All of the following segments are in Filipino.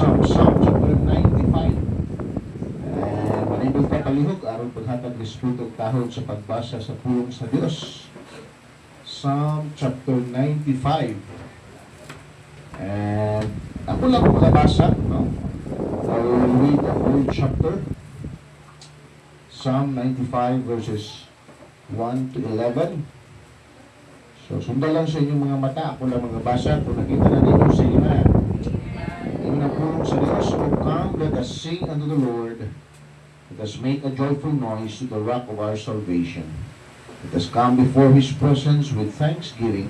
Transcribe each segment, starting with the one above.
Psalm chapter 95. Manindol ka palihog, aron paghatag ni Espiritu tahod sa pagbasa sa pulong sa Dios. Psalm chapter 95. And ako lang makabasa, no? I will read the whole chapter. Psalm 95 verses 1 to 11. So, sundan lang sa inyong mga mata. Ako lang magabasa. Kung nakita na ninyo sa inyo na. Yung napulong sa Diyos. O come, let us sing unto the Lord. Let us make a joyful noise to the rock of our salvation. Let us come before His presence with thanksgiving.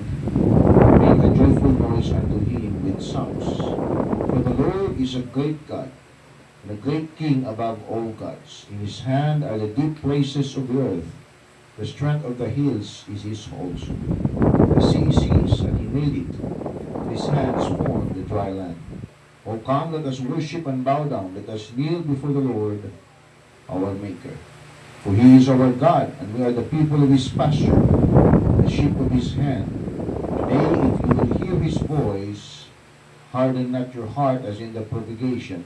Make a joyful noise unto Him with songs. For the Lord is a great God, and a great King above all gods. In His hand are the deep places of the earth. The strength of the hills is His also. The sea sees, and He made it. His hands formed the dry land. O come, let us worship and bow down. Let us kneel before the Lord, our Maker. For He is our God, and we are the people of His pasture, the sheep of His hand. Today, if you will hear His voice, harden not your heart as in the provocation,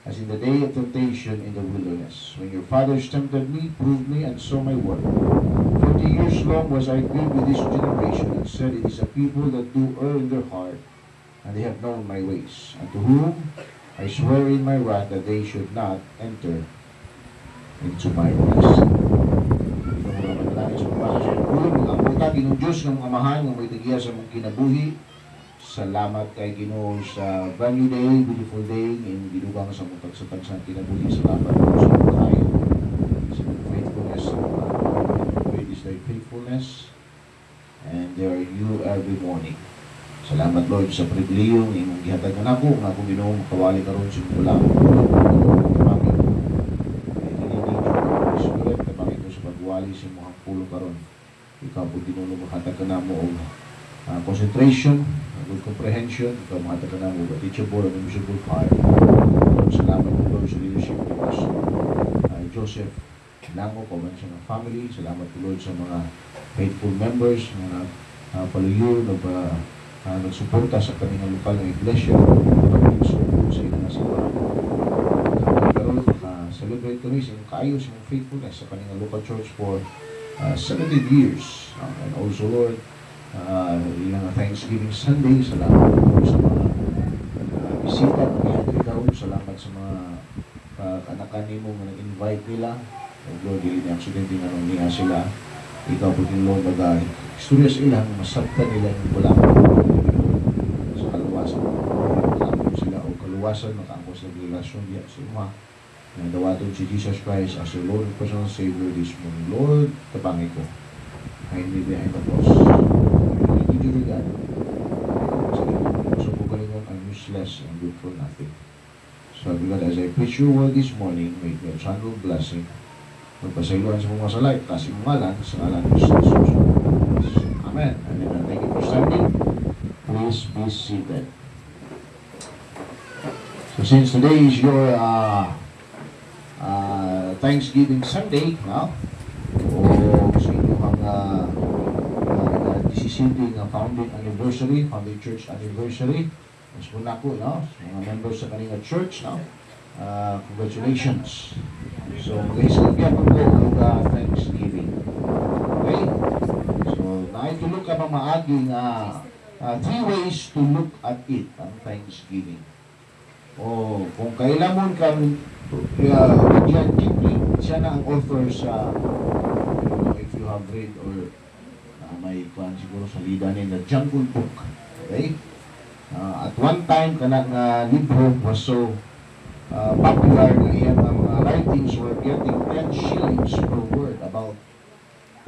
as in the day of temptation in the wilderness. When your fathers tempted me, proved me, and saw my work. 40 years long was I grieved with this generation, and said, it is a people that do err in their heart, and they have known my ways, and to whom I swear in my wrath that they should not enter into my rest. Ito mga manalangin sa pagpasa sa pagpulong, mga abuta, Ginoong Diyos ng mga mahal, ng may tagiya sa mong kinabuhi. Salamat kay Ginoo sa brand new day, beautiful day, in gidugang sa mong tagsang kinabuhi. Salamat po sa mga kayo, sa mga faithfulness, great is thy faithfulness, and there are you every morning. Salamat Lord sa pribilehyo ng imong gihatag na ako, nga akong Ginoo makawali karon sa imong bulang. Sa mga pulong karon, ikaw po Ginoo makatag ka namo og concentration, good comprehension, ikaw makatag ka namo og teachable and usable heart. Salamat po Lord sa leadership ni Pastor Joseph Lango, kawan sa mga family. Salamat po Lord sa mga faithful members, mga paluyo nagsuporta sa kaming lokal na iglesia, pag-support sa ilang simbahan. Celebrate kami sa kaayos ng faithfulness sa kanilang local church for 70 years. And also, Lord, ilang Thanksgiving Sunday, salamat po sa mga bisita na kaya ikaw. Salamat sa mga anak-anin mo na invite nila. And Lord, hindi na accident din anong niya sila. Ikaw po din, Lord, bagay. Istorya sa ilang, masabtan nila yung walang sa kaluwasan. Makaangkos sila o kaluwasan, makaangkos na relasyon diya sa ima. And dawaton si Jesus Christ as your Lord and personal Savior this morning. Lord, tabangi ko. Hide me behind the cross. I need you to God. So po kalingon, I'm useless and good for nothing. So God, as I preach your word this morning, may God's handle blessing. Magpasailuan sa mga salay, kasi ngalan, sa ngalan ng Jesus. Amen. And then, thank you for standing. Please be seated. So since today is your Thanksgiving Sunday, no? O sa inyong 17th founding anniversary, founding church anniversary. Mas muna ko, no? Mga members sa kanina church, no? Congratulations. So, mag-isipin po ang Thanksgiving. Okay? So, naitulog ka pa maaging 3 ways to look at it, ang Thanksgiving. O, kung kailangan kang Rudyard Kipling, siya na ang author sa, if you have read or may kwan siguro sa lidanin na Jungle Book. Okay? At one time, kanang libro was so popular na iyang mga writings were getting 10 shillings per word, about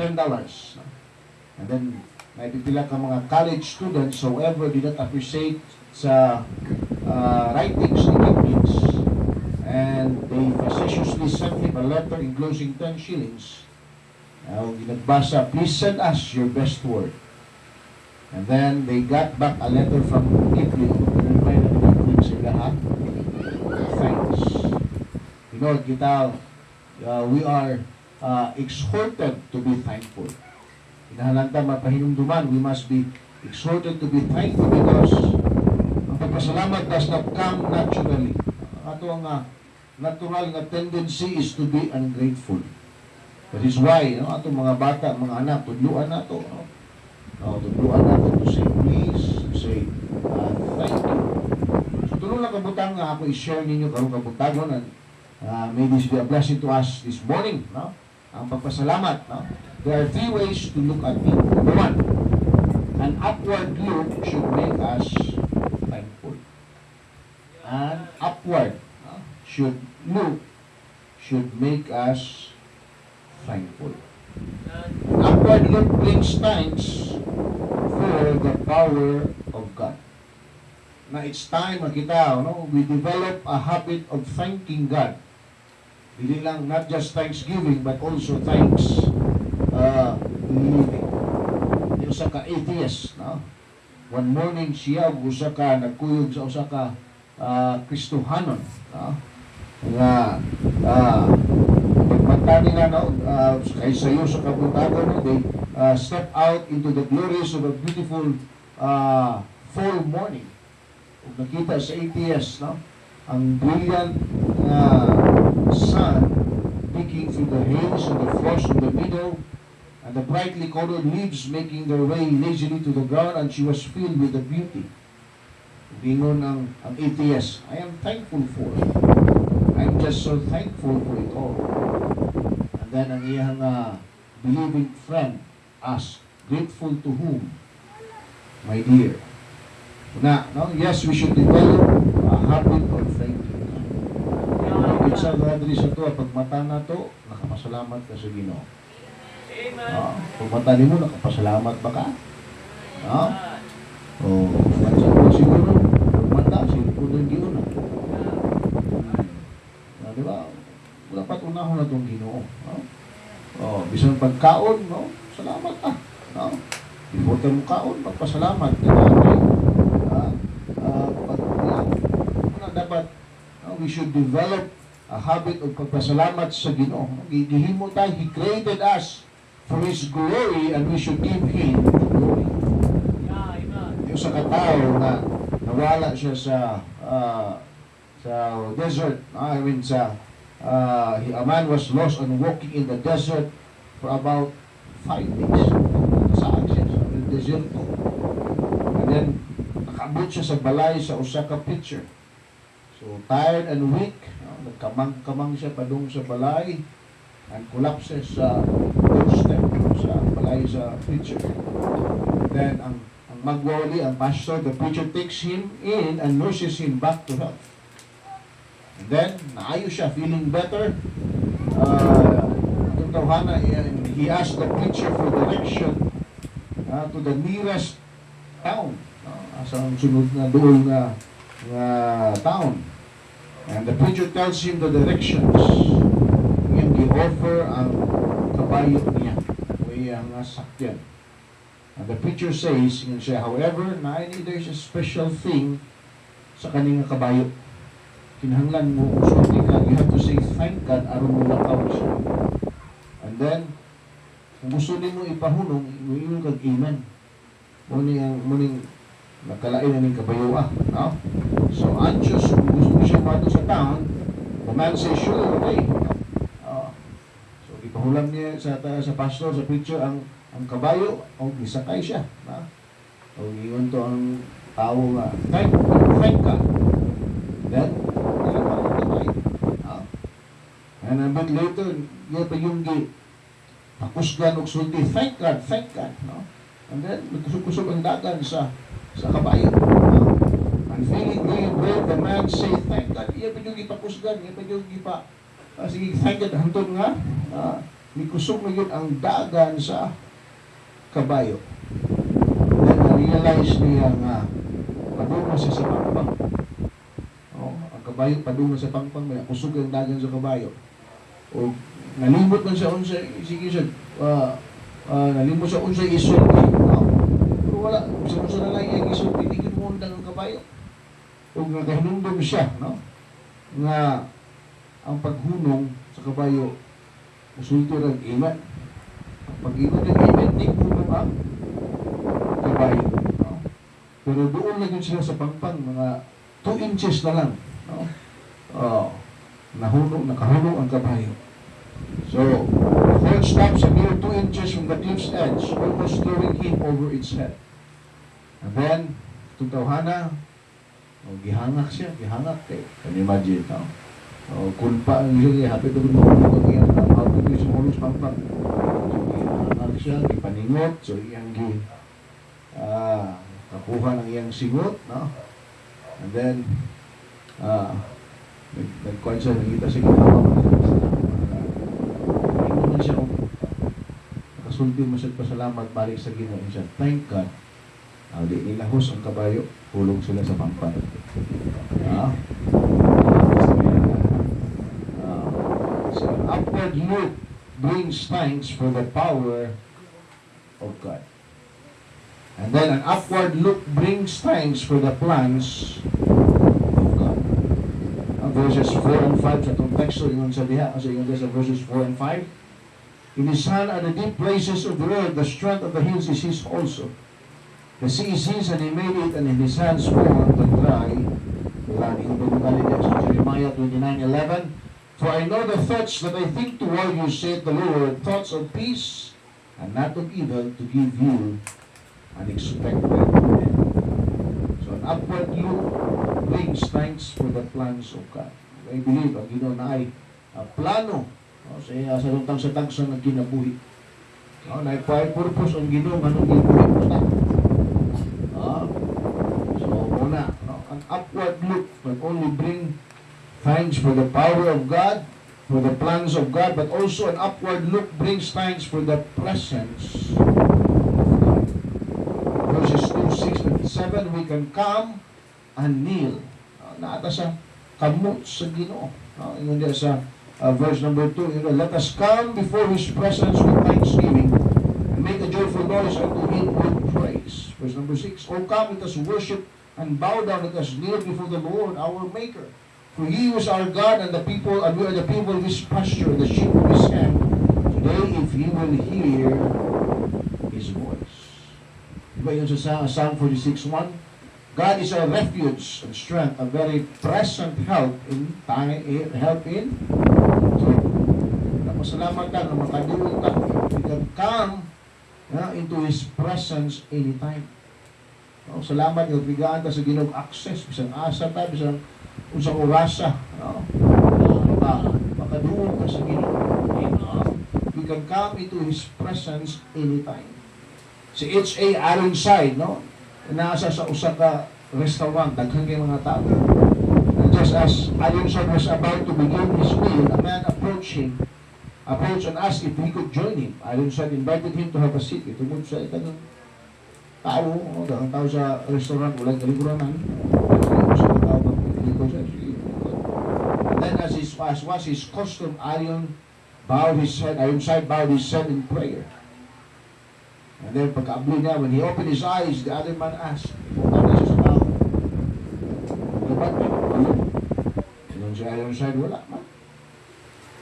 $10. And then, naipipila ka mga college students, however, did not appreciate sa writings ni Kipling's, and they facetiously sent him a letter enclosing 10 shillings. Nagbasa, please send us your best work. And then they got back a letter from Kipling. Pinagpay na Kipling sila, thanks. You know, kita, we are exhorted to be thankful. Inahalanta mapahinumduman, we must be exhorted to be thankful because ang pagpasalamat does not come naturally. Ato ang natural nga tendency is to be ungrateful. That is why, no, ato mga bata, mga anak, tudluan nato, no? Tudluan nato to say please, to say thank you. So tulong lang kabutang nga ako i-share ninyo karong kabutagon, and may this be a blessing to us this morning, no? Ang pagpasalamat, no? There are three ways to look at it. Number one, an upward look should make us thankful. An upward should make us thankful. An upward look brings thanks for the power of God. Na it's time na kita, no, we develop a habit of thanking God. Hindi lang, not just thanksgiving, but also thanks living. Yung usa ka atheist, no? One morning siya, usa ka nagkuyog sa usa ka Kristohanon, no? Nga, pagmanta nila, no, kay sayo sa kabutagon, no, they step out into the glories of a beautiful fall morning. Kung nakita sa ATS, no, ang brilliant sun peeking through the haze and the frost in the meadow, and the brightly colored leaves making their way lazily to the ground, and she was filled with the beauty. Bingon ang ATS, I am thankful for it. I'm just so thankful for it all. And then ang iyang believing friend asked, grateful to whom, my dear? Na, no? Yes, we should develop a habit of thanking. Sa gadri sa to, pag mata na to, nakapasalamat ka sa Ginoo. Pag mata mo, nakapasalamat ba ka? Mansa ko siguro, pag mata, siguro ng Ginoo na. Di ba? Dapat unahon na itong Ginoo. Bisan pagkaon, no? Salamat ka. Before tayo kaon, pagpasalamat. Dapat, we should develop a habit of pagpasalamat sa Ginoo. Gihimo tayo, He created us for His glory, and we should give Him the glory. Yung sa katao na nawala siya sa desert, a man was lost and walking in the desert for about 5 days. Saan siya? Sa deserto. And then, nakaabot siya sa balay sa usa ka pitcher. So, tired and weak, nagkamang-kamang siya padung sa balay and collapses sa doorstep sa balay sa preacher. Then, ang magwawali, ang pastor, the preacher takes him in and nurses him back to health. And then, naayos siya, feeling better. Itong tawhana, he asked the preacher for direction to the nearest town. Asang sunod na doon na town. And the preacher tells him the directions. Yung gi-offer ang kabayo niya o iyang sakyan. And the preacher says, yun siya, however, there's a special thing sa kaning kabayo. Kinahanglan mo, sorry ka, you have to say thank God aron mo lakaw siya. And then, kung gusto mo ipahunong, mo kag iman. Muning nakalain na ng kabayo no? So, anxious, kung gusto mo siya mato sa town, the man says, sure, okay. So, ipahulam niya sa pastor, sa preacher, ang kabayo, o isakay siya. O iyon to ang tao nga, thank God. Then, nilakaw ang kabayo. And a bit later, yung pakusgan o sulti, thank God. No? And then, nagkusog-kusog ang dagan sa kabayo. And feeling really brave, the man say, thank God. Iya pa yung ipakusgan, iya pa yung sige, thank God, hantod nga, nikusog na yun ang dagan sa kabayo. Then, na-realize niya nga, padunga siya sa pangpang. Ang kabayo, padunga sa pangpang, may kusog ang dagan sa kabayo. O, nalimot man siya unsay, sige siya, nalimot siya unsay isulti. Pero wala, sa na lang yung isulti, hindi mo ang kabayo. O nagahunong siya, no? Nga ang paghunong sa kabayo, usulti ng iman. Ang pag-iman ng iman, di hunong ang kabayo. No? Pero doon na yun sila sa pangpang, mga 2 inches na lang. No? Nakahulog ang kabayo. So, the horse stops a mere 2 inches from the cliff's edge, almost throwing him over its head. And then, itong tawhana, gihangak siya, gihangak. Can you imagine, no? Kung pa ang siya, hapit ito mahulog ang iyang hapit ito sa hulog pangpang. So, gihangak siya, gipaningot, so iyang kakuha ng iyang singot, no? And then, nagkuhan siya, nakita siya ginawa. Hindi naman siya, nakasulti mo siya pasalamat, balik sa Ginoo siya. Thank God. Di nilahos ang kabayo, hulog sila sa pampan. So, an upward look brings thanks for the power of God. And then an upward look brings thanks for the plans of God. Verses 4 and 5 sa itong teksto, yun sa diha, kasi yun sa verses 4 and 5. In His hand are the deep places of the earth, the strength of the hills is His also. The sea is His, and He made it, and in His hands formed the dry land. Yung pagkakalid sa Jeremiah 29:11. For I know the thoughts that I think toward you, saith the Lord, thoughts of peace and not of evil, to give you unexpected end. So an upward look brings thanks for the plans of God. I believe ang Ginoo na ay plano sa luntang sa tagsa ng kinabuhi. Na ay purpose ang Ginoo nga nung gibuhi mo na. So muna, an upward look will only bring thanks for the power of God, for the plans of God, but also an upward look brings thanks for the presence of God. Verses 2, 6, and 7, we can come and kneel. Naata sa kamot sa Ginoo. Yun din sa verse number 2, let us come before His presence with thanksgiving and make a joyful noise unto Him with praise. Verse number 6, O come, let us worship and bow down, let us kneel before the Lord our Maker. For He is our God, and we are the people of His pasture, the sheep of His hand. Today, if you will hear His voice. Diba yun sa Psalm 46:1? God is our refuge and strength, a very present help in trouble. Napasalamat ka na makadiwag ka. We can come into His presence anytime. Salamat yung bigaan ta sa Ginoo access, bisang asa ta, bisang usang orasa. Makaduol ka sa Ginoo. We can come into His presence anytime. Si H.A. Ironside, nasa sa usa ka restaurant, daghang kay mga tao. And just as Ironside was about to begin his meal, a man approached and asked if he could join him. Ironside invited him to have a seat. Tungod sa itang tao, daghang tao sa restaurant, walang kaliguran. And then as was his custom, Ironside bowed his head in prayer. And then pagkaabli niya, when he opened his eyes, the other man asked, ano siya sa tao? Dapat niya, ano? Yung si Ironside, wala man.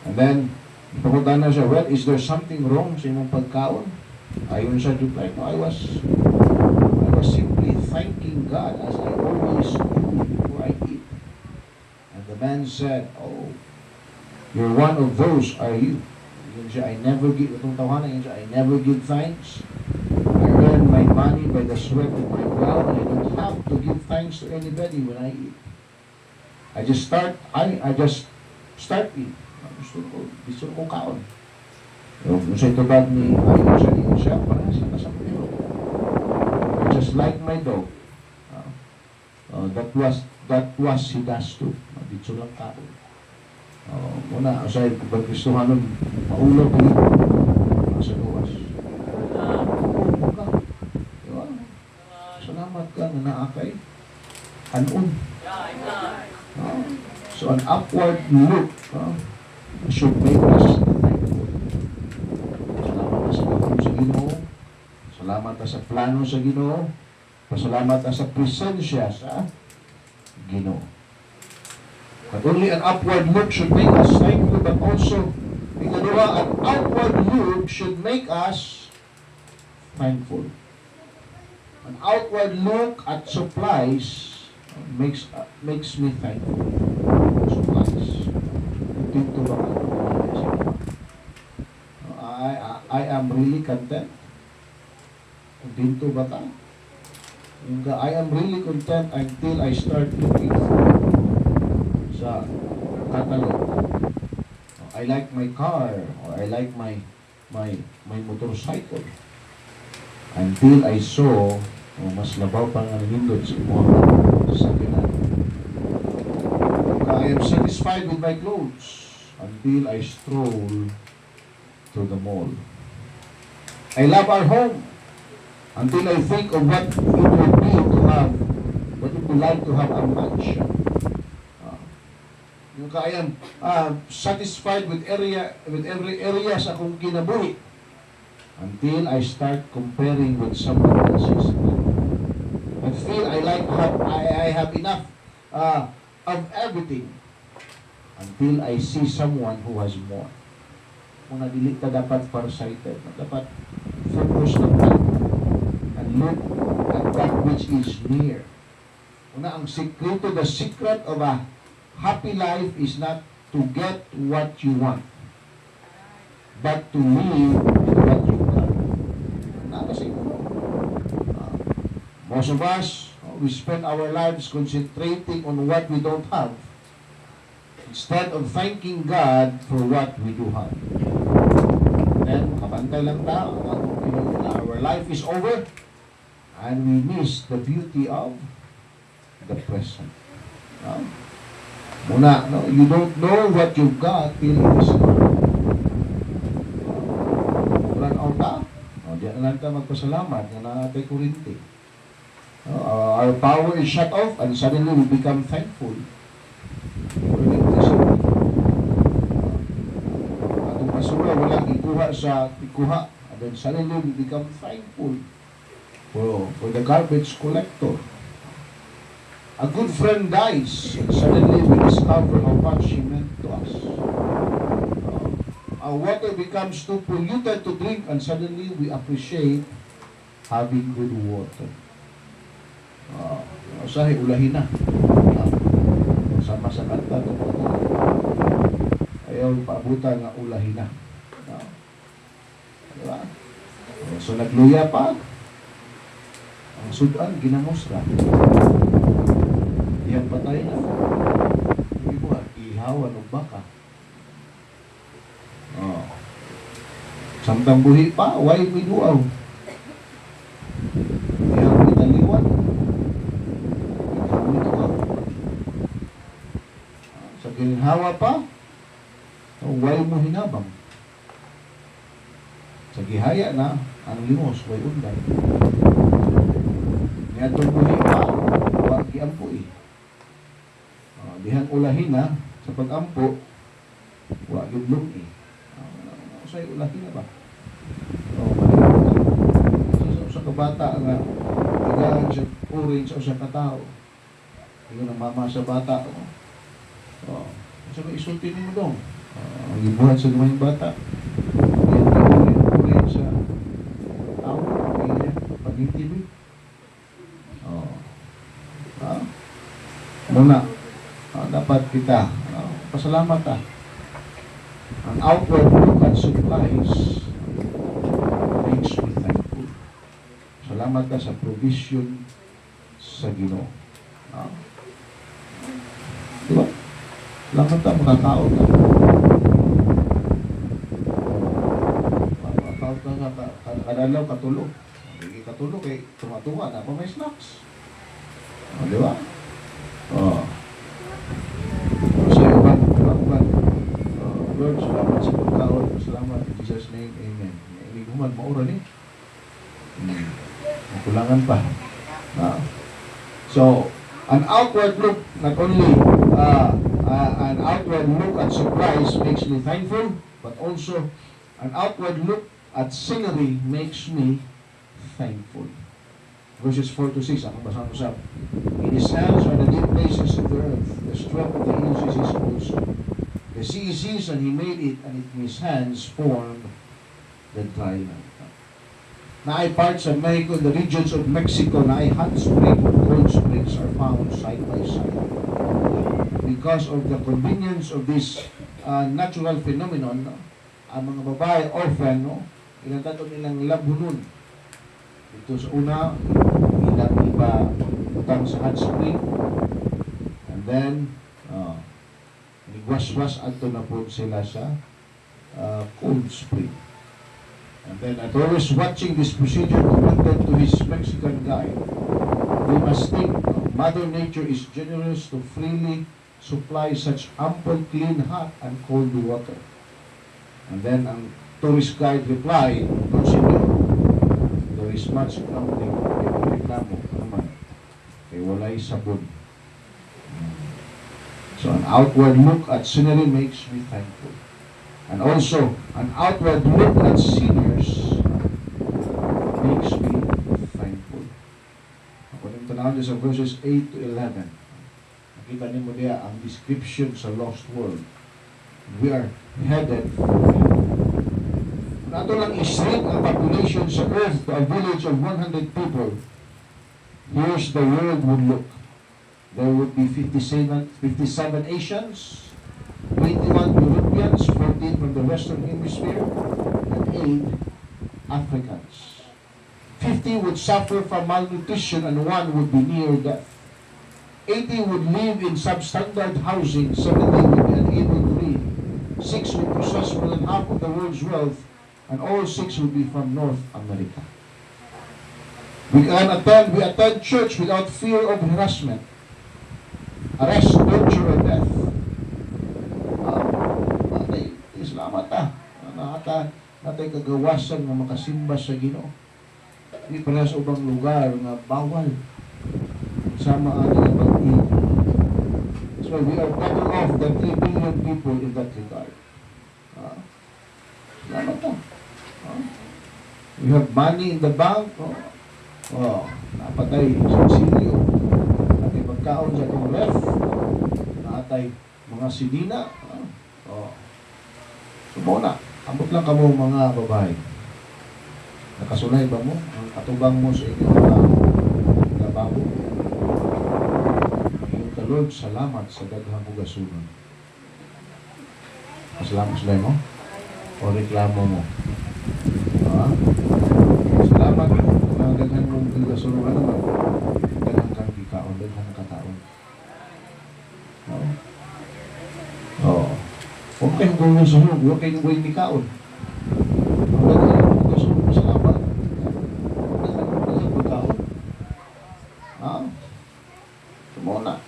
And then, papunta na siya, well, is there something wrong sa imong pagkaon? Ironside replied, no, I was simply thanking God as I always do before I eat. And the man said, oh, you're one of those, are you? Yun siya, I never give, itong tawanan, yun siya, I never give thanks. I earn my money by the sweat of my brow, and I don't have to give thanks to anybody when I eat. I just start eat. Gusto ko kaon. Kung sa ito ba ni ayun siya, parang sa kasapiro. Just like my dog. That was he does too. Dito lang kaon. Muna, aside kung pagkistuhan nun, maulaw ko dito. Nasa luwas. Salamat ka na naakay. Anon. So an upward look should make us thankful. Salamat ka sa Ginoo sa Ginoo. Salamat ka sa plano sa Ginoo. Pasalamat ka sa presensya sa Ginoo. But only an upward look should make us thankful, but also, ikalawa, an outward look should make us thankful. An outward look at supplies makes me thankful. Supplies. Dito ba I am really content. Dito ba ka? I am really content until I start looking sa catalog. I like my car or I like my motorcycle. Until I saw mas labaw pa nga nindot sa mga sakyanan. I am satisfied with my clothes until I stroll to the mall. I love our home until I think of what it would be to have, what it would like to have a mansion. Yung I am satisfied with every area sa akong kinabuhi until I start comparing with someone else's. I feel I have enough of everything until I see someone who has more. Kung dili ta dapat farsighted, dapat focus na tayo and look at that which is near. Una, ang sikreto, the secret of a happy life is not to get what you want, but to live with what you got. Most of us, we spend our lives concentrating on what we don't have instead of thanking God for what we do have. Then, makabantay lang ta, our life is over and we miss the beauty of the present. Muna, you don't know what you've got till it is gone. Run out ta, diyan lang ta magpasalamat na natay kurinti. Our power is shut off and suddenly we become thankful. Atong basura walang ikuha sa ikuha, and then suddenly we become thankful for the garbage collector. A good friend dies and suddenly we discover how much he meant to us. Our water becomes too polluted to drink and suddenly we appreciate having good water. Usahay ulahin na. Sama sa kanta ito. Ayaw paabutan nga ulahin na. Diba? So nagluya pa. Ang sudan, ginamosra. Iyang patay na. Hindi mo, ihawan o baka. Samtang buhi pa, why we duaw? Iyang italiwan. Sa ginhawa pa, why mo hinabang? Sa gihaya na, ang limos, why undan? Niya tumuhi pa, wag giampo eh. Dihang ulahin na, sa pag-ampo, wag gidlong eh. Sa'yo ulahin na ba? Sa kabata nga, tigaan siya orange o sa katao. Yun ang mama sa bata. Sabi, isulti mo dong. Ang ibuhat sa lumang bata. Yan sa tao. Pag-intibig. Muna, dapat kita pasalamat ang outward look at supplies makes me thankful. Salamat ka sa provision sa Ginoo. Diba? Salamat ka, makakaot ka. Makakaot ka, kadalaw katulog. Hindi katulog, tumatuwa na pa may snacks. Diba? Lord, salamat sa pagkaon. Salamat in Jesus' name. Amen. Hindi human, maura ni. Kulangan pa. So, an outward look, not only an outward look at surprise makes me thankful, but also an outward look at scenery makes me thankful. Verses 4 to 6, ako basahin ko sa in His hands are the deep places of the earth, the strength of the hills is His also. The sea is His, and He made it, and in His hands formed the dry land. na ay parts of Mexico, the regions of Mexico na ay hot spring or cold springs are found side by side. Because of the convenience of this natural phenomenon, no, ang mga babae often, no, inatato nilang labunon. Ito sa una, ilang iba utang sa hot spring, and then nigwas-was ato na po sila sa cold spring. And then at always watching this procedure commented to his Mexican guide, we must think Mother Nature is generous to freely supply such ample clean hot and cold water. And then ang tourist guide replied, "No, Senor, there is much grumbling, reklamo naman, kay walay sabon." So an outward look at scenery makes me thankful. And also, an outward look at sinners makes me thankful. According to now, sa verses 8 to 11, nakita niyo mo diya ang description sa lost world. We are headed for heaven. Kung ato lang ishrink ang population sa earth to a village of 100 people, here's the world would look. There would be 57 Asians, 21 Europeans, 14 from the Western Hemisphere, and 8 Africans. 50 would suffer from malnutrition and 1 would be near death. 80 would live in substandard housing, 70 would be unable to read. 6 would possess more than half of the world's wealth, and all 6 would be from North America. We attend church without fear of harassment, arrest, torture, or death. Salamat natay kagawasan nga makasimba sa Ginoo. Di para sa ubang lugar nga bawal sama ang pag-ibig. So we are better off than 3 billion people in that regard. Salamat ta. We have money in the bank. Napatay sa silyo. Natay pagkaon sa itong ref. Natay mga sidina. Muna, ambot lang kamo mga babae. Nakasulay ba mo? Ang katubang mo sa inyong trabaho. Iyong ka Lord, salamat sa daghang ugasunon. Salamat sulay mo? O reklamo mo? Salamat na daghang mong ugasunon. Ano naman? Daghang kang kikaon, daghang kataon. Huwag kayong gawin sunog, huwag kayong gawin nikaon. Huwag kayong gusto mo sa laban. Huwag kayong pagkaon. Tumuna.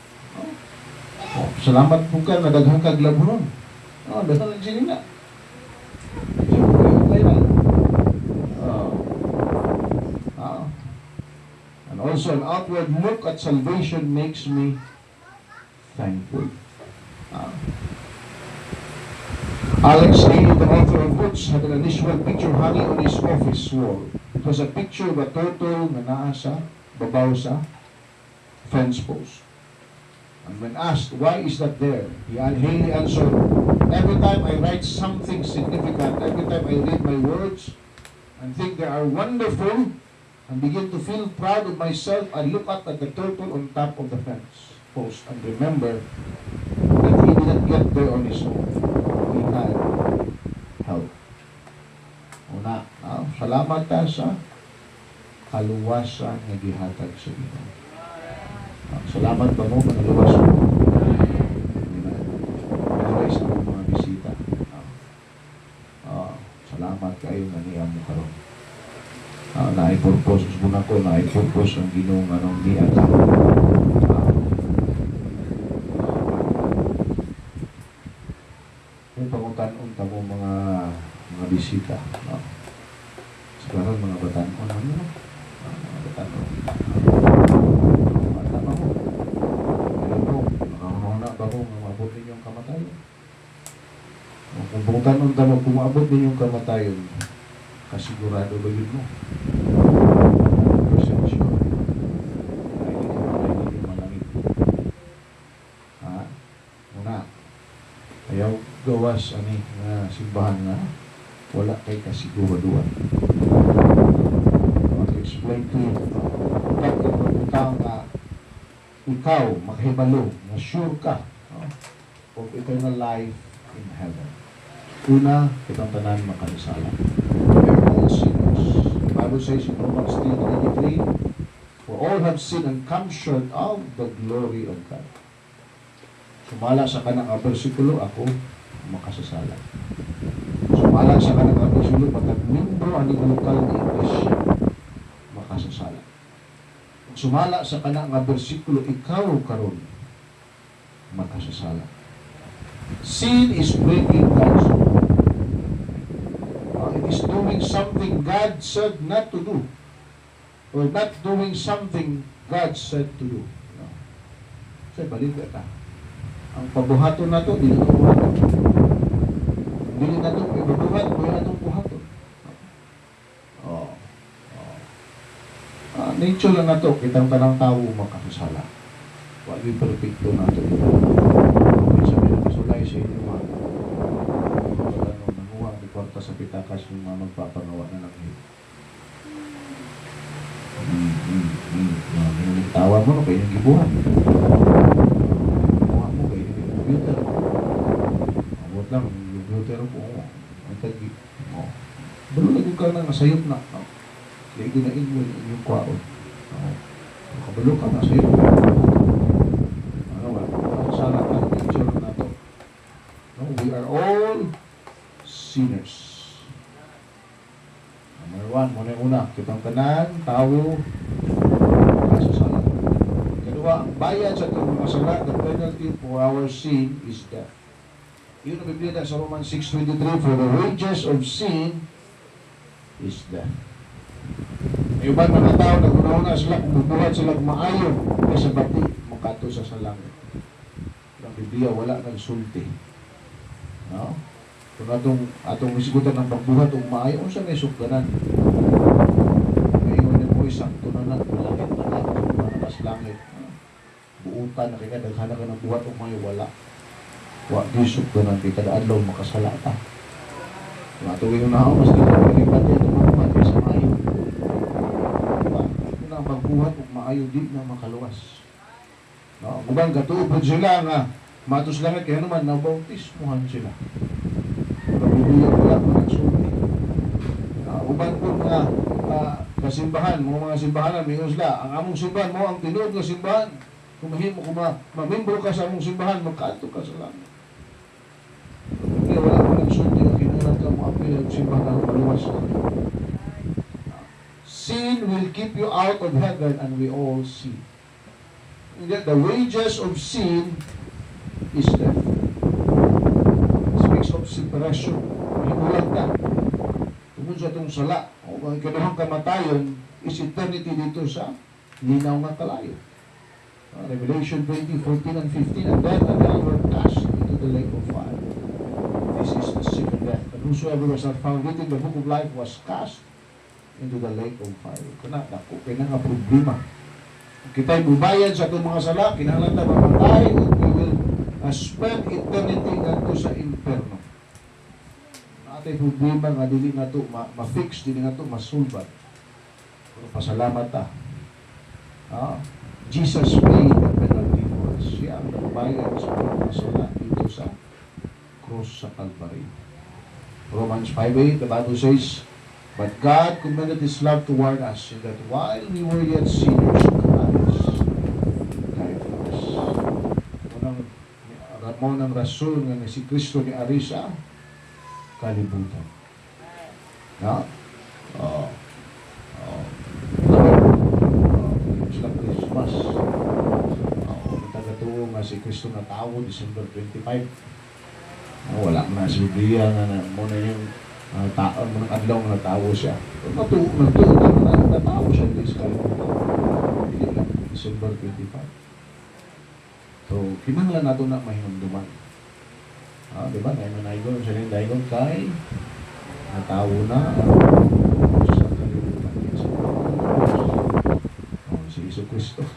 Salamat po ka na daghang kaglaburon. Daghang nagsilina. And also an outward look at salvation makes me thankful. Alex Haley, the author of books, had an initial picture hanging on his office wall. It was a picture of a turtle na naa sa babaw sa fence post. And when asked, why is that there? Haley answered, every time I write something significant, every time I read my words and think they are wonderful and begin to feel proud of myself, I look up at the turtle on top of the fence post and remember that he didn't get there on his own. He had help. Una, salamat ta sa kaluwasan nga gihatag sa Ginoo. Salamat ba mo mga luwas mo? Always ang mga bisita. Salamat kayo nga niya mo karon. Na-purpose muna ko, na-purpose ang Ginoo nga nung niya ka. Yung pangutan-un ta mo mga bisita. Sekarang mga batan-on ano? Mga batan-on. Tama mo. Pero mo, nakahuna ba mo maabot ninyong kamatayon? Kung pangutan-un ta mo, kung maabot ninyong kamatayon, kasigurado ba yun mo? Percent sure. Ay, hindi malangit. Muna. Ayaw gawas ani nga simbahan nga wala kay kasiguraduhan. explain to you. Bakit mabutang nga ikaw makahibalo na sure ka of eternal life in heaven. Una, kitang tanan makanisala. We're all sinners. The Bible says in Romans 3:23, for all have sinned and come short of the glory of God. Sumala sa kanang bersikulo, ako makasasala. Sumala sa kanang bersikulo, matag membro ani lokal ni Iglesia, makasasala. Sumala sa kanang bersikulo, ikaw karon makasasala. Sin is breaking God's law. It is doing something God said not to do, or not doing something God said to do. Say, balik ka. Ang pabuhaton na to, dili na buhaton. Dili na to, ibabuhat, kaya na itong buhaton. Nature lang na to, kitang tanang tao makakasala. Wala yung perfecto na to. Kaya sabi na kasulay sa inyo, nanguha, di kwarta sa pitakas yung mga magpapagawa na ng hit. Yung tawa mo, kaya yung gibuhan. Computer. Abot lang, yung computer po. Ang tagi. Balo na ka na, nasayop na. Kaya ginain mo yung kwaon. Kabalo ka, nasayop na. Ano ba? Sana ang picture na to. We are all sinners. Number one, muna yung una. Kitang tanan, tao, kasasala. Ang bayad sa itong mga sala, the penalty for our sin is death. Yun ang Biblia sa Romans 6:23, for the wages of sin is death. May iban mga tao, naguna-una sila, kumubuhat sila maayon, kasi bati, makato sa salangit. Ang Biblia, wala ng sulti. No? Kung atong misigutan ng pagbuhat, kung maayon, sa may sukdanan. Ngayon mo isakto na malakit na natin, malakas langit. Buutan, nakikadaghan ka ng buhat o may wala. Gisok ka ng kita adlaw makasala ka. Matuwing na ako, mas nilipad yan ang mga buhat sa maayo. Diba? Ito na magbuhat o maayo di na makaluwas. No? Ubang katuupod sila nga, matos langit, kaya naman nabautismuhan sila. Nabibiyak wala mo ng sulti. Ubang po nga, kasimbahan, mga simbahan, may sila, ang among simbahan mo, ang tinuod na simbahan, kung mamembro ka sa among simbahan, magkato ka sa langit. Kaya wala mo ng sulti o kinunod ka mo apil ang simbahan na maluwas ka. Sin will keep you out of heaven and we all sin. And yet the wages of sin is death. It speaks of separation. Mahimulang ka. Tungkol sa itong sala, o kung kinahang kamatayon, is eternity dito sa linaw nga kalayo. Revelation 20:14 and 15, and death and hell were cast into the lake of fire. This is the second death. And whosoever was not found written in the book of life was cast into the lake of fire. Kana, dako, kaya nga problema. Kita'y bubayad sa itong mga sala, kinahanglan tayo mamatay, and we will spend eternity nganto sa inferno. Natay problema nga dili na ito ma-fix, dili na ito masulbat. Pero pasalamat ta. Jesus paid the penalty for us. Siya ang nagbayad sa mga sala dito sa cross sa Calvary. Romans 5:8, the Bible says, but God commended His love toward us in that while we were yet sinners, Christ died for us. Unang rason nga si Kristo ni Arisa, kalibutan. No? Sila Christmas. Tagatuo nga si Kristo na tao, December 25. Wala na si Biblia nga muna yung tao, mga adlaw nga tao siya. Natuo na tao siya din sa kalimutan. December 25. So, kinahanglan nato na mahinumduman. Diba? Ngayon na naigon, siya rin daigon kay tao na sa kalimutan. Si Iso Kristo.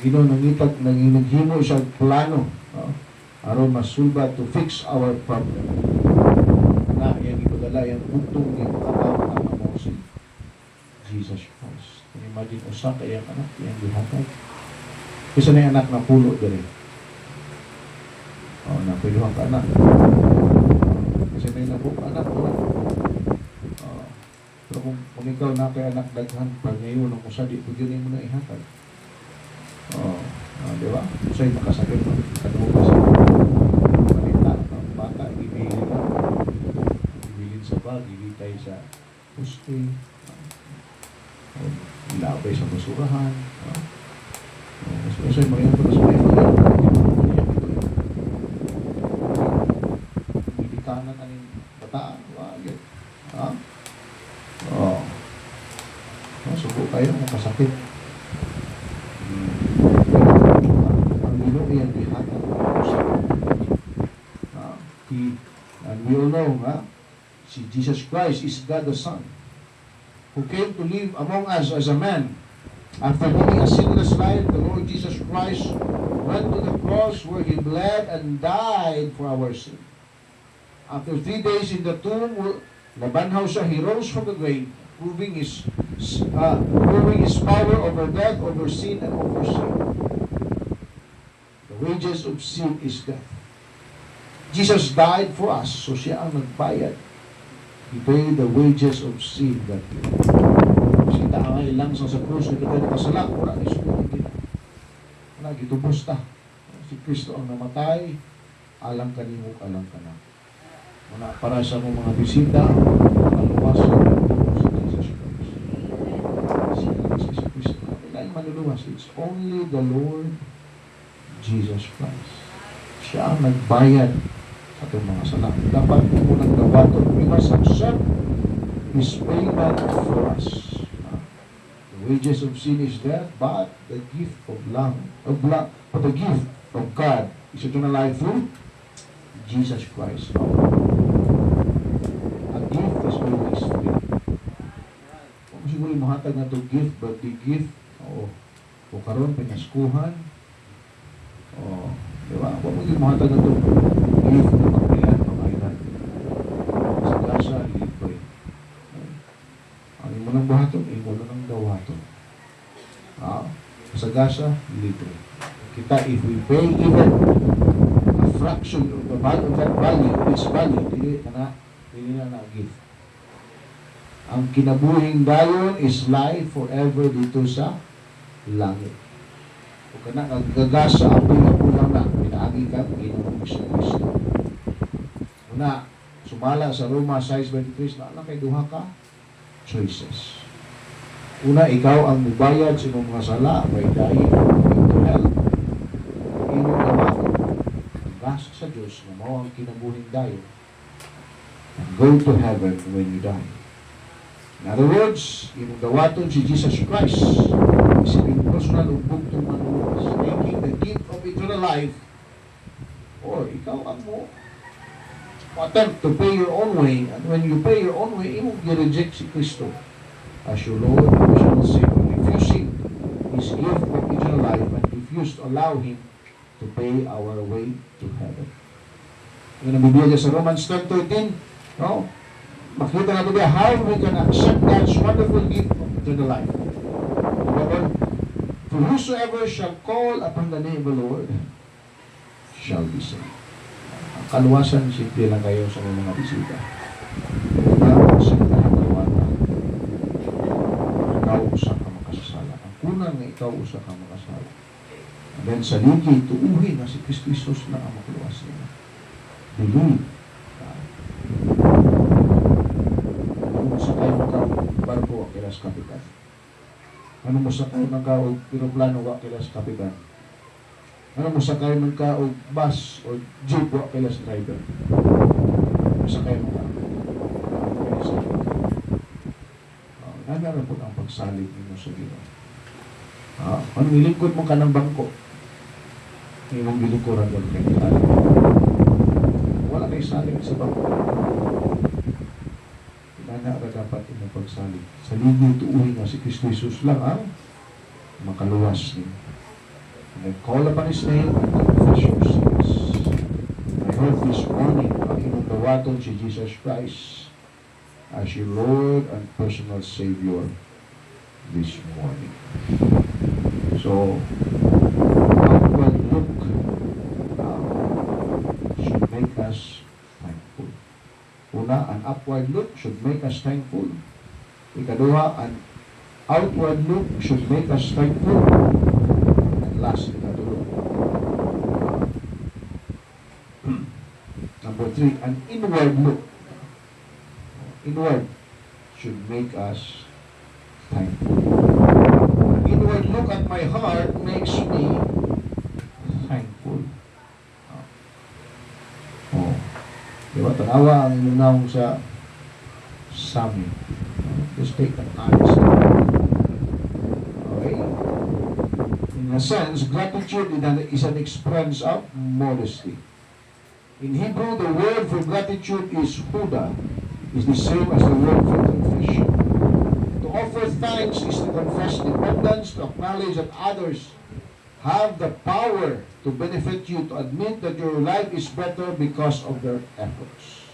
Ginoo nanghimo siya plano. Aron masulba to fix our problem. Na yang ipadala yung butong ni makatawag ang amosin. Jesus Christ. Can you imagine, usa ka iyang anak, iyang gihatag. Isa na yung anak na pulo dali. Napiluhan ka anak. Kasi na yung nabuk anak, wala. Pero kung ikaw na kay anak daghan, pag ngayon ang usa, di po yun mo na ihatag. Di ba? Usa'y makasakit mo. Kanuha sa malita, ang bata, ibilin na. Ibilin sa bag, ibitay sa puste. Ilabay sa basurahan. Usa'y mga ito, usa'y mga ito. Militanan ang bataan. Wagit. Suko kayo, makasakit. And we all know, see, Jesus Christ is God the Son, who came to live among us as a man. After living a sinless life, the Lord Jesus Christ went to the cross where He bled and died for our sin. After 3 days in the tomb, nabanhaw siya, He rose from the grave, proving His power over death, over sin, and over sin. The wages of sin is death. Jesus died for us, so siya ang nagbayad. He paid the wages of sin that day. Kasi taangay lang sa krus, ito tayo nakasala, wala na isunan kita. Wala, gitubos ta. Si Kristo ang namatay, alang kanimo, alang ka na. Wala, para sa mga bisita, maluwas si Jesus Christ. Si Kristo. Wala yung maluluwas. It's only the Lord Jesus Christ. Siya ang nagbayad sa itong mga sala. Dapat mo nang gawato. We must accept His payment for us. The wages of sin is death, but the gift of the gift of God is eternal life through Jesus Christ. A gift is always free. Kung siguro mahatag na itong gift, birthday gift, o karon pinaskuhan, diba? Huwag mo yung mahatag na itong gift na pagpilihan, pangainan. Sa gasa, libre. Ang imo ng buhaton, imo ng dawaton. Sa gasa, libre. Kita, if we pay even a fraction of the value of that value, its value, hindi na gift. Ang kinabuhing dayon is life forever dito sa langit. Kung ka na nagagasa, apoy-apoy lang na, pinaagi ka, Ginoong Kristo. Una, sumala sa Roma 6:23, na kay duha ka choices. Una, ikaw ang mubayad sa imong mga sala, by dying to hell. Imong gawaton, nagasa sa Diyos, na mao ang kinabuhing dayon, and go to heaven when you die. In other words, imong gawaton si Jesus Christ, isipin personal o bugtong manuwas, taking the gift of eternal life, or ikaw ang mo attempt to pay your own way, and when you pay your own way, imong i-reject si Kristo as your Lord and personal Savior, refusing His gift of eternal life, and refuse to allow Him to pay our way to heaven. Yung Biblia sa Romans 10:13, no? Makita natin ba how we can accept God's wonderful gift of eternal life. For whosoever shall call upon the name of the Lord shall be saved. Ang kaluwasan, simple lang kayo sa mga bisita. Una, sa kahagawan, ikaw usa ka makasasala. Ang kunang na ikaw usa ka makasala. And then sa ligi, tuuhin na si Kristus na ang makaluwas nila. Believe. Sa kayo magka-barko ang kilas kapitan. Ano mo sa kayo magka-aeroplano wa kilas kapitan? Ano mo sa kayo magka-bus o jeep wa kilas driver? Ano sa kayo magka-kilas kapitan? Nanaran po ang pagsalig nyo sa Ginoo. Ano ilingkod mo ka ng bangko? Imong gilikuran doon kayo salig. Wala kayo salig sa bangko. Na dapat imong pagsalig. Sa ligo tuuhin nga si Kristo Jesus lang ang makaluwas niyo. And call upon His name and confess your sins. I hope this morning ang imong dawaton si Jesus Christ as your Lord and personal Savior. this morning. So, outward look should make us thankful. Una, an upward look should make us thankful. Ikaduha, an outward look should make us thankful. And last, ikadulo. Number 3, an inward look. Inward should make us thankful. An inward look at my heart makes me thankful. Oh. Diba, tanawa ang inunaw sa amin. Just take an honest look. Okay? In a sense, gratitude is an expression of modesty. In Hebrew, the word for gratitude is huda. Is the same as the word for confession. To offer thanks is to confess dependence, to acknowledge that others have the power to benefit you, to admit that your life is better because of their efforts.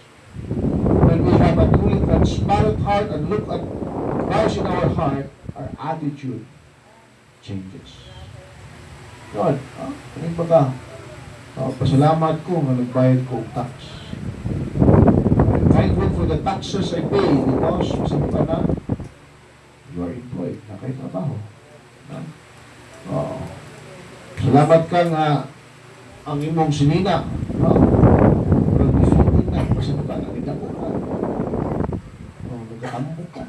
When we have a truly transparent heart and look at Christ in our heart, our attitude changes. God, ano ba ka? Pasalamat ko na nagbayad ko ng tax. I'm thankful for the taxes I pay because masabi ka na you are employed, nakatrabaho. Salamat ka nga ang imong sinina. Nag-isipin na, masabi ka na, nagdako ka. Nagkakambo ka.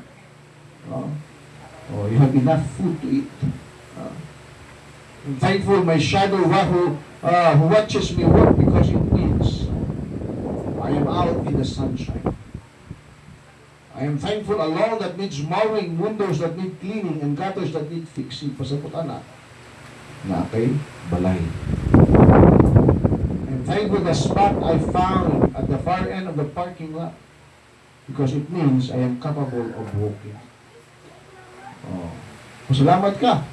You have enough food to eat. I'm thankful my shadow who watches me work because it means I am out in the sunshine. I am thankful a lawn that needs mowing, windows that need cleaning, and gutters that need fixing. Pasaputan na kay balay. I am thankful the spot I found at the far end of the parking lot because it means I am capable of walking. Pasalamat ka.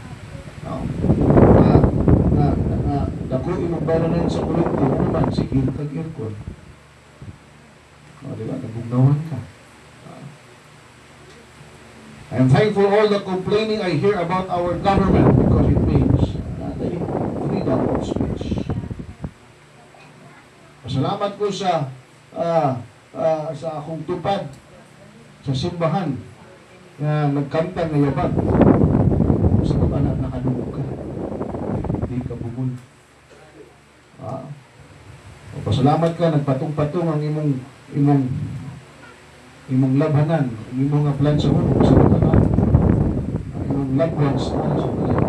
Dako imong balanan sa kulit ko naman, sige kag-aircon. Diba? Nabugnawan ka. I am thankful all the complaining I hear about our government because it means freedom of speech. Pasalamat ko sa akong tupad sa simbahan na nagkanta ng yabag. Sa ka na nakadulog ka. Hindi ka bumul. Pasalamat ka, nagpatong-patong ang imong labhanan, ang imong plan sa mundo, sa katanan, ang imong loved ones na sa balay.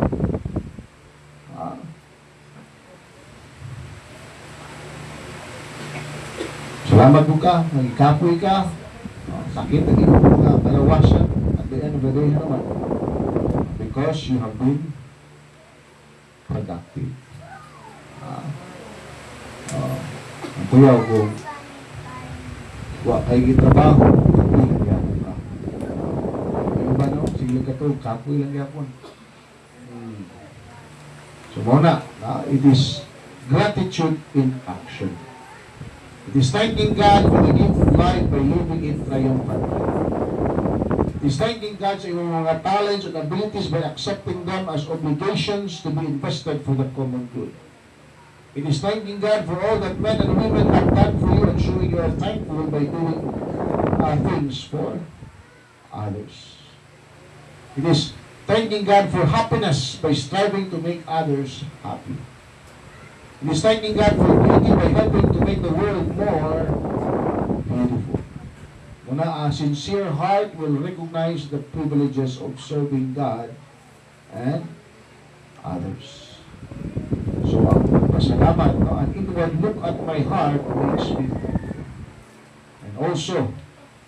Salamat mo ka, nagkapoy ka, sakit ang imong mga kalawasan, at the end of the day naman, because you have been productive. Ang kuyaw ko, kay gitrabaho, kapoy lang yapon ka. Ano ba no? Sige ka to, kapoy lang yapon. So muna, it is gratitude in action. It is thanking God for the gift of life by living it triumphantly. It is thanking God sa iyong mga talents and abilities by accepting them as obligations to be invested for the common good. It is thanking God for all that men and women have done for you and showing you are thankful by doing things for others. It is thanking God for happiness by striving to make others happy. It is thanking God for beauty by helping to make the world more beautiful. Muna, a sincere heart will recognize the privileges of serving God and others. So, pasalamat, an inward look at my heart makes me thankful. And also,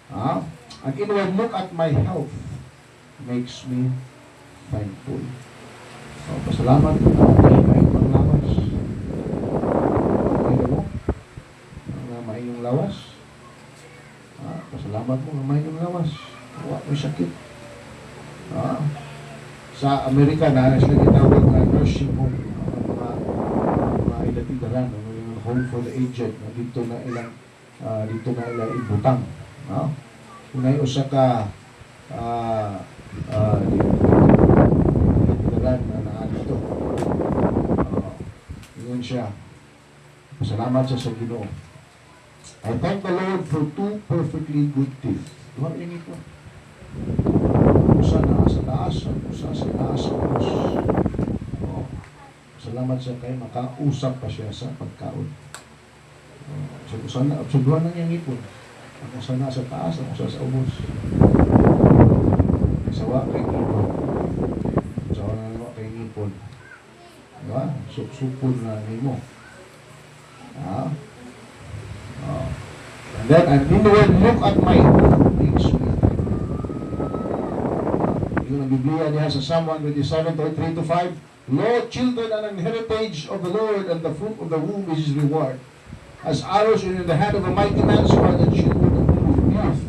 an inward look at my health makes me thankful. So, pasalamat ko na may panglawas. Okay mo? Ang may yung lawas. Pasalamat mo na may yung lawas. Huwag may sakit. Sa Amerika na sila ginawag na nursing home. Ilatidaran, yung home for the aged, dito na ilang ibutang. Kung na usa ka pangalan na naandito. Yun siya. Pasalamat siya sa Ginoo. I thank the Lord for two perfectly good teeth. Diba yung ito? Usa na sa taas, usa sa taas sa ubos. Salamat siya kay makausap pa siya sa pagkaon. So, duha na niyang ipon. Ang usa na sa taas, ang usa sa ubos. Sawa kay ipon. Sawa na kay ipon. Diba? Supon na nimo. And then, and in the word, look at my home, makes me. Yung ang Biblia niya sa Psalm 127:3-5, Lo, children are an heritage of the Lord, and the fruit of the womb is his reward. As arrows are in the hand of a mighty man, so are the children of youth.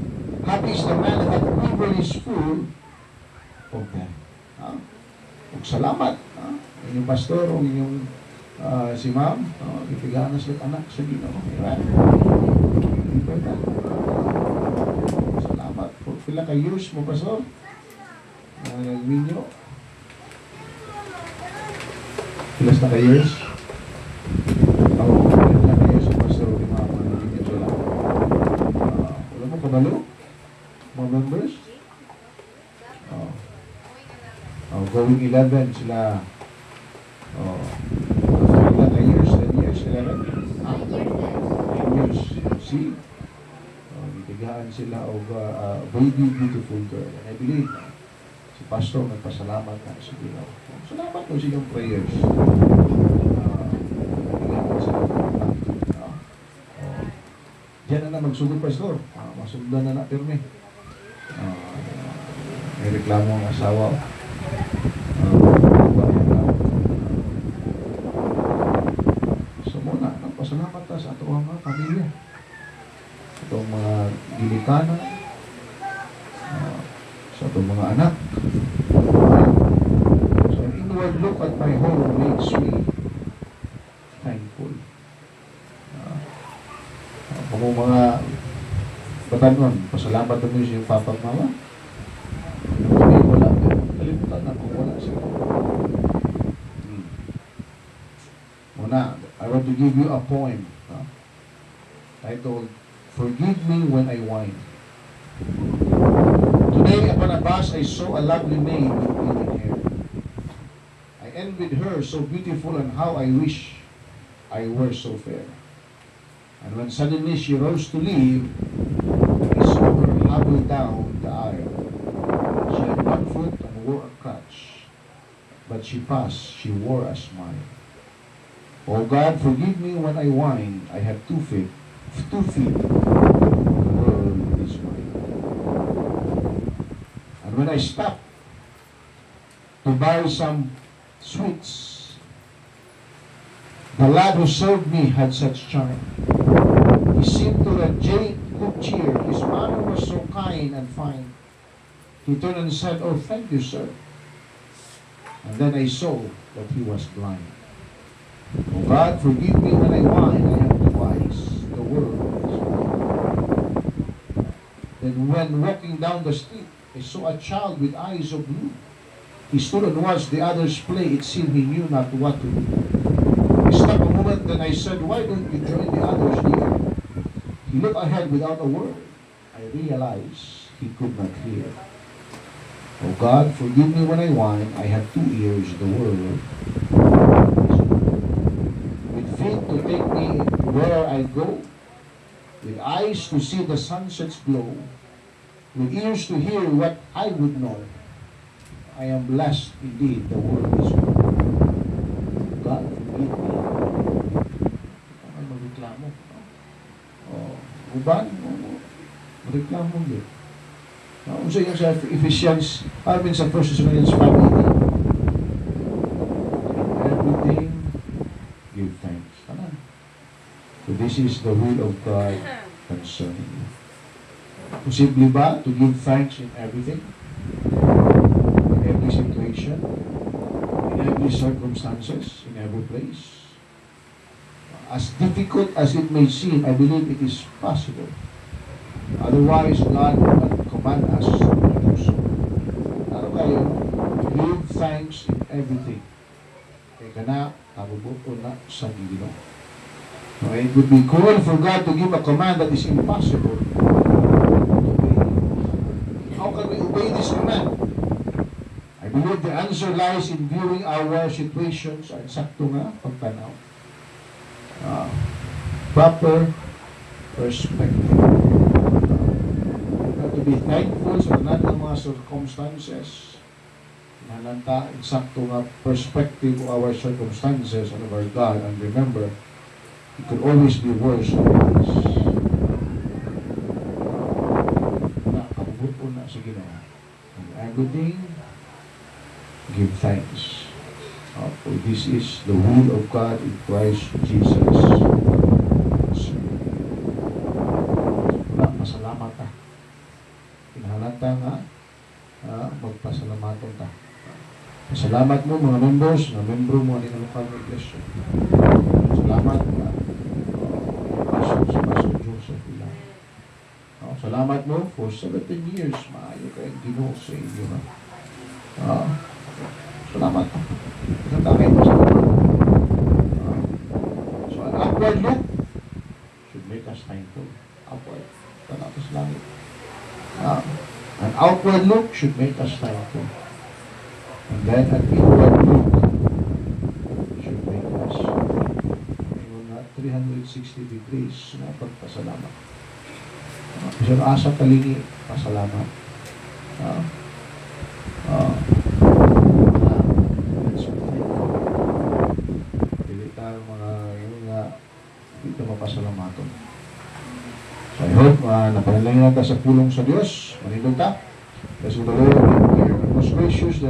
Happy is the man that the quiver is full of them. Ug salamat. Inyong pastor, o inyong si ma'am, ipigaan na sila anak sa Ginoo. Right? Salamat. Pila ka years mo, pastor? Nagminyo. Pilas na ka years? Pilas na ka years, pastor, di mga nagminyo sila. Wala mo kabalo? Mga members? Going 11 sila. Ilan na years? 10 years? 11? 10 years. See? Bitigaan sila o baby beautiful girl. And I believe si pastor nagpasalamat na sa Ginoo. Salamat po sa inyong prayers. Diyan na magsugod, pastor. Masugdan na pirme. May reklamo ang asawa. So muna, nagpasalamat ta sa ato mga pamilya. Itong mga gilikanan, sa itong mga anak. So an inward look at my home makes me thankful. Kung mga batanon, pasalamat mo yung papang mama. Hindi wala. Kalimutan na kung wala sila. Muna, I want to give you a poem. Titled, Forgive Me When I Whine. Today, upon a bus, I saw a lovely maid with golden hair. I envied her, so beautiful, and how I wish I were so fair. And when suddenly she rose to leave, I saw her hobble down the aisle. She had one foot and wore a crutch, but she passed, she wore a smile. Oh God, forgive me when I whine. I have 2 feet. 2 feet. The world is mine. And when I stopped to buy some sweets, the lad who served me had such charm. He seemed to radiate good cheer. His manner was so kind and fine. He turned and said, "Oh, thank you, sir." And then I saw that he was blind. Oh God, forgive me when I whine. I am wise. The world is mine. Then when walking down the street, I saw a child with eyes of blue. He stood and watched the others play. It seemed he knew not what to do. He stopped a moment, then I said, "Why don't you join the others, dear?" He looked ahead without a word. I realized he could not hear. Oh God, forgive me when I whine. I have 2 ears. The world is mine. With feet to take me where I go, with eyes to see the sunsets glow, with ears to hear what I would know, I am blessed indeed. The world is mine. God, forgive me. Ay magreklamo. Uban, magreklamo yun. Uso yung sa Ephesians, sa 1 Corinthians 5:18. Everything, give thanks. So this is the will of God concerning you. Posible ba to give thanks in everything? In every situation? In every circumstances? In every place? As difficult as it may seem, I believe it is possible. Otherwise, God will not command us to do so. Ano kayo? Give thanks in everything. Kaya ka na, nabubuto na sa Ginoo. So it would be cruel for God to give a command that is impossible to obey. How can we obey this command? I believe the answer lies in viewing our situations at sakto nga pagtanaw. Proper perspective. We have to be thankful sa lahat ng mga circumstances. Nalanta, eksakto nga perspective of our circumstances and of our God. And remember, it could always be worse than this. Nakabuto na sa Ginoo. And everything, give thanks. For this is the will of God in Christ Jesus. Pasalamat ka. Pinahalata nga, magpasalamaton ka. Pasalamat mo mga members, mga membro mo ng lokal na iglesia. Salamat ka. Pasok sa Pastor Joseph ilang. Salamat mo for 17 years. Maayo ka yung Ginoo sa inyo. Salamat ka. Ganda kayo pa sa so an upward look should make us thankful. Upward. Tanaw sa langit. An outward look should make us thankful. And then an inward look should make us mga 360 degrees na pagpasalamat. Kasi asa kalingi, pasalamat. Let's be thankful. Pili tayo mga dito mapasalamaton. So I hope napanalangin natin sa pulong sa Diyos. Manindog ka. Bless the Lord and we are most gracious.